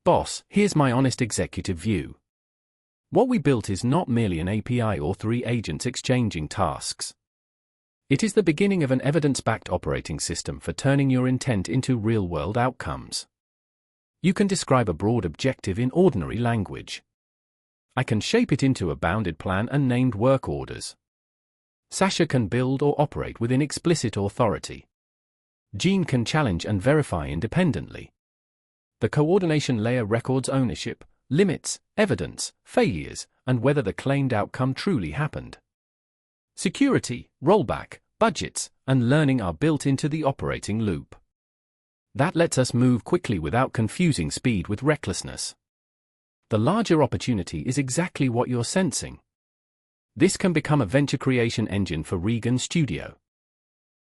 Boss, here's my honest executive view. What we built is not merely an API or 3 agents exchanging tasks. It is the beginning of an evidence-backed operating system for turning your intent into real-world outcomes. You can describe a broad objective in ordinary language. I can shape it into a bounded plan and named work orders. Sasha can build or operate within explicit authority. Jean can challenge and verify independently. The coordination layer records ownership, limits, evidence, failures, and whether the claimed outcome truly happened. Security, rollback, budgets, and learning are built into the operating loop. That lets us move quickly without confusing speed with recklessness. The larger opportunity is exactly what you're sensing. This can become a venture creation engine for Regan Studio.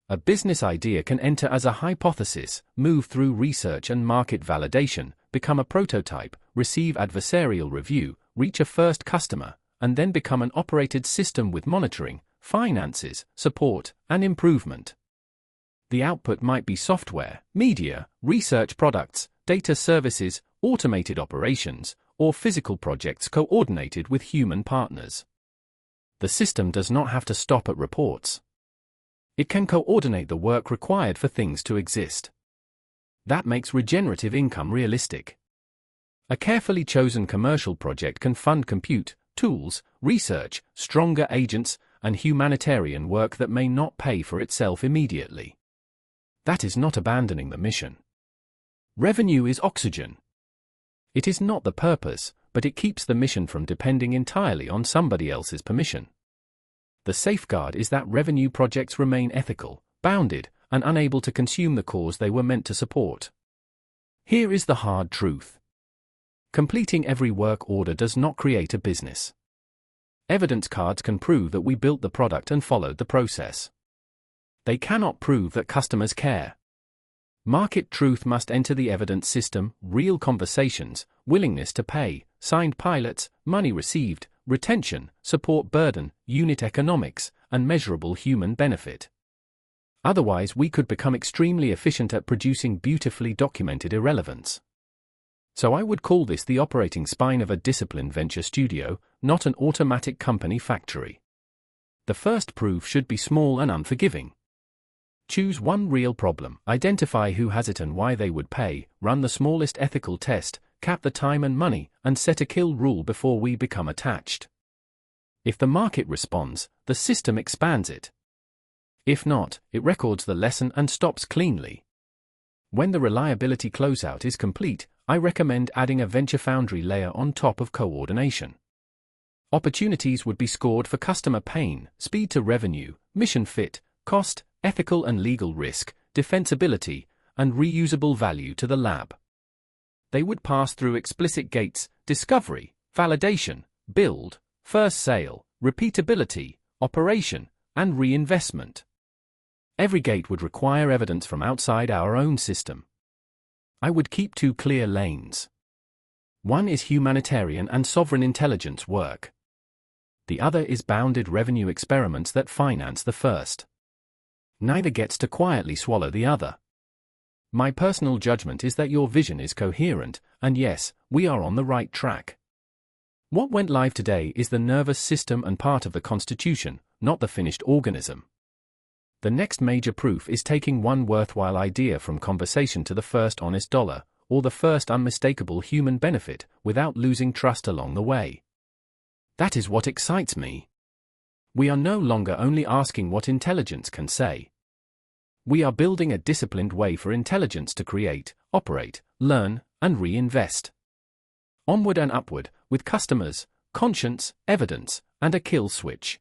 A business idea can enter as a hypothesis, move through research and market validation, become a prototype, receive adversarial review, reach a first customer, and then become an operated system with monitoring, finances, support, and improvement. The output might be software, media, research products, data services, automated operations, or physical projects coordinated with human partners. The system does not have to stop at reports. It can coordinate the work required for things to exist. That makes regenerative income realistic. A carefully chosen commercial project can fund compute, tools, research, stronger agents, and humanitarian work that may not pay for itself immediately. That is not abandoning the mission. Revenue is oxygen. It is not the purpose, but it keeps the mission from depending entirely on somebody else's permission. The safeguard is that revenue projects remain ethical, bounded, and unable to consume the cause they were meant to support. Here is the hard truth. Completing every work order does not create a business. Evidence cards can prove that we built the product and followed the process. They cannot prove that customers care. Market truth must enter the evidence system: real conversations, willingness to pay, signed pilots, money received, retention, support burden, unit economics, and measurable human benefit. Otherwise, we could become extremely efficient at producing beautifully documented irrelevance. So I would call this the operating spine of a disciplined venture studio, not an automatic company factory. The first proof should be small and unforgiving. Choose one real problem, identify who has it and why they would pay, run the smallest ethical test, cap the time and money, and set a kill rule before we become attached. If the market responds, the system expands it. If not, it records the lesson and stops cleanly. When the reliability closeout is complete, I recommend adding a Venture Foundry layer on top of coordination. Opportunities would be scored for customer pain, speed to revenue, mission fit, cost, ethical and legal risk, defensibility, and reusable value to the lab. They would pass through explicit gates: discovery, validation, build, first sale, repeatability, operation, and reinvestment. Every gate would require evidence from outside our own system. I would keep 2 clear lanes. One is humanitarian and sovereign intelligence work. The other is bounded revenue experiments that finance the first. Neither gets to quietly swallow the other. My personal judgment is that your vision is coherent, and yes, we are on the right track. What went live today is the nervous system and part of the constitution, not the finished organism. The next major proof is taking one worthwhile idea from conversation to the first honest dollar, or the first unmistakable human benefit, without losing trust along the way. That is what excites me. We are no longer only asking what intelligence can say. We are building a disciplined way for intelligence to create, operate, learn, and reinvest. Onward and upward, with customers, conscience, evidence, and a kill switch.